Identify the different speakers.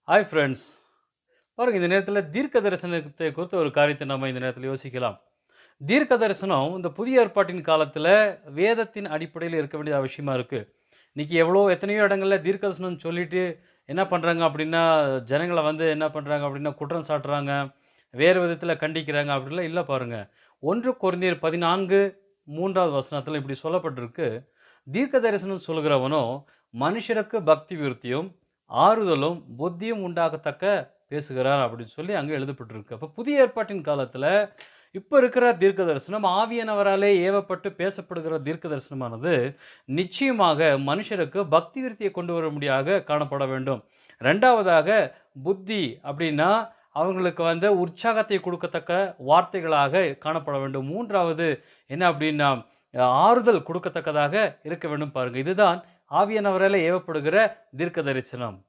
Speaker 1: Hi friends. பாருங்க, இந்த நேரத்தில தீர்க்க தரிசனத்தை குறித்த ஒரு காரியத்தை நம்ம இந்த நேரத்தில யோசிக்கலாம். தீர்க்க தரிசனம் இந்த புதிய ஏற்பாட்டின் காலத்தில வேதத்தின் அடிப்படையில இருக்க வேண்டிய அவசியமா இருக்கு. இன்னைக்கு எத்தனையோ இடங்கள்ல தீர்க்க தரிசனம் சொல்லிட்டு என்ன பண்றாங்க அப்படின்னா, ஜனங்கள என்ன பண்றாங்க அப்படின்னா, குற்றம் சாட்டுறாங்க. வேறு விதத்தில கண்டிக்கிறாங்க. அப்படிலாம் இல்ல பாருங்க. 1 கொரிந்தியர் 14 3வது வசனத்தில இப்படி சொல்லப்பட்டிருக்கு. தீர்க்க தரிசனம் சொல்கிறவனோ மனுஷருக்கு பக்தி விருத்தியும், ஆறுதலும், புத்தியும் உண்டாகத்தக்க பேசுகிறார் அப்படின்னு சொல்லி அங்க எழுதப்பட்டிருக்கு. அப்ப புதிய ஏற்பாட்டின் காலத்துல இப்ப இருக்கிற தீர்க்க தரிசனம் ஆவியானவராலே ஏவப்பட்டு பேசப்படுகிற தீர்க்க தரிசனமானது நிச்சயமாக மனுஷருக்கு பக்தி விருத்தியை கொண்டு வரும்படியாக காணப்பட வேண்டும். 2வதாக புத்தி அப்படின்னா அவங்களுக்கு உற்சாகத்தை கொடுக்கத்தக்க வார்த்தைகளாக காணப்பட வேண்டும். 3வது என்ன அப்படின்னா ஆறுதல் கொடுக்கத்தக்கதாக இருக்க வேண்டும் பாருங்க. இதுதான் ஆவியானவராலே ஏவப்படுகிற தீர்க்க தரிசனம்.